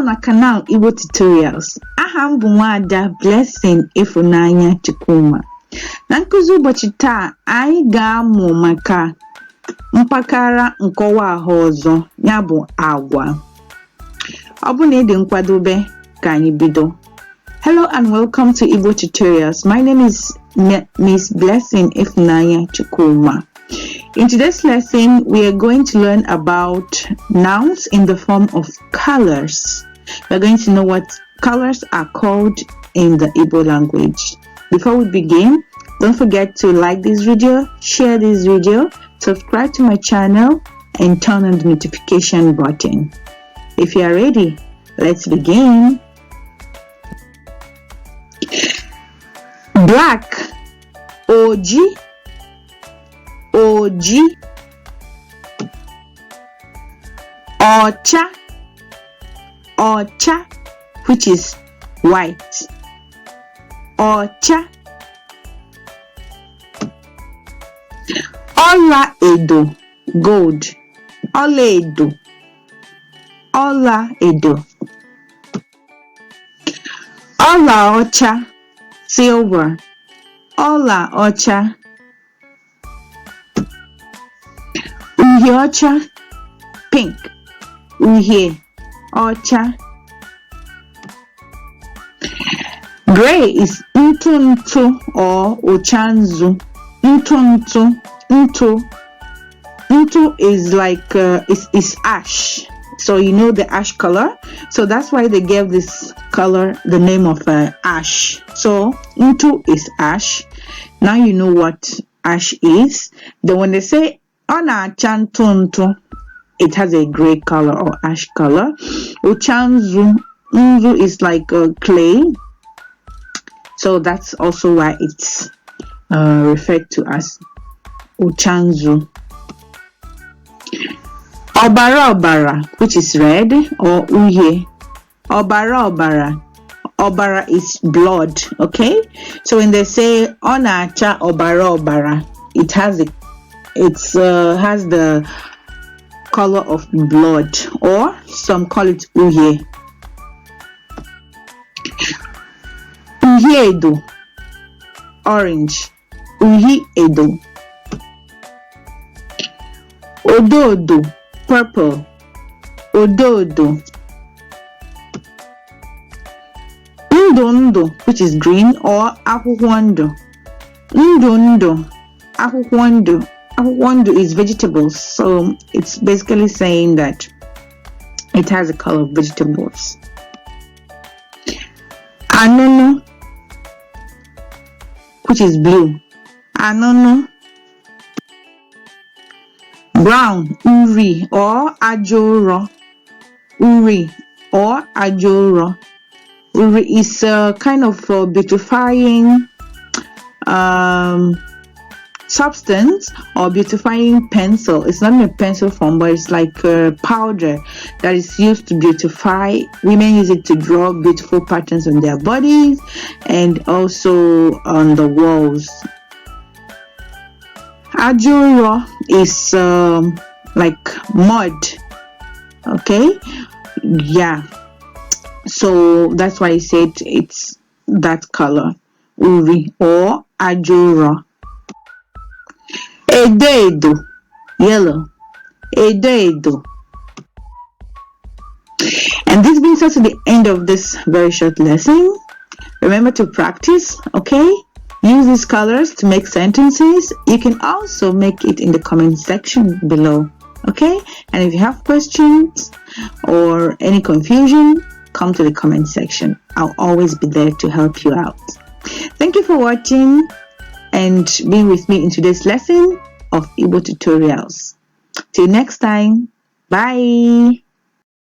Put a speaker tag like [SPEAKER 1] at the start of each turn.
[SPEAKER 1] na canal Igbotutorials. Aha m bụ Nwaada Blessing Ifunanya Chukwuma. Na nkụzi ụbọchị taa, anyị ga-amụ maka mpakara nkọwa ahụ ọzọ, ya bụ agwa. Ọ bụ na ị dị nkwadobe ka anyị bido. Hello and welcome to Igbotutorials. My name is Miss Blessing Ifunanya Chukwuma. In today's lesson, we are going to learn about nouns in the form of colors. We're going to know what colors are called in the Igbo language. Before we begin, don't forget to like this video, share this video, subscribe to my channel, and turn on the notification button. If you are ready, let's begin. Black, oji, oji. Ocha, ocha, which is white. Ocha. Ola edo, gold. Ola edo, ola edo. Ola ocha, silver. Ola ocha. Uhie ocha, pink. Uhie ocha. Gray is ntu or ochanzu. Ntu is like is ash, so you know the ash color, so that's why they gave this color the name of ash. So ntu is ash. Now you know what ash is. Then when they say onacha ntu, it has a gray color or ash color. Ochanzu is like clay, so that's also why it's referred to as ochanzu. Obara obara, which is red, or uhie. Obara obara. Obara is blood, okay? So when they say onacha obara obara, it has the color of blood, or some call it uhie. Uhie edo, orange. Uhie edo. Ododo, purple. Ododo. Ndondo, which is green, or akwụkwọ ndụ. Ndondo, akwụkwọ ndụ. Akwụkwọ ndụ is vegetables, so it's basically saying that it has a color of vegetables. Anunu, which is blue. Anunu. Brown, uri or ajoro. Uri or ajoro. Uri is a kind of beautifying substance or beautifying pencil. It's not in a pencil form, but it's like a powder that is used to beautify. Women use it to draw beautiful patterns on their bodies and also on the walls. Ajuro is like mud, okay? Yeah, so that's why I said it's that color, uri or ajuro. Edo, yellow. Edo. And this brings us to the end of this very short lesson. Remember to practice, okay? Use these colors to make sentences. You can also make it in the comment section below, okay? And if you have questions or any confusion, come to the comment section. I'll always be there to help you out. Thank you for watching and being with me in today's lesson of Igbotutorials. Till next time, bye.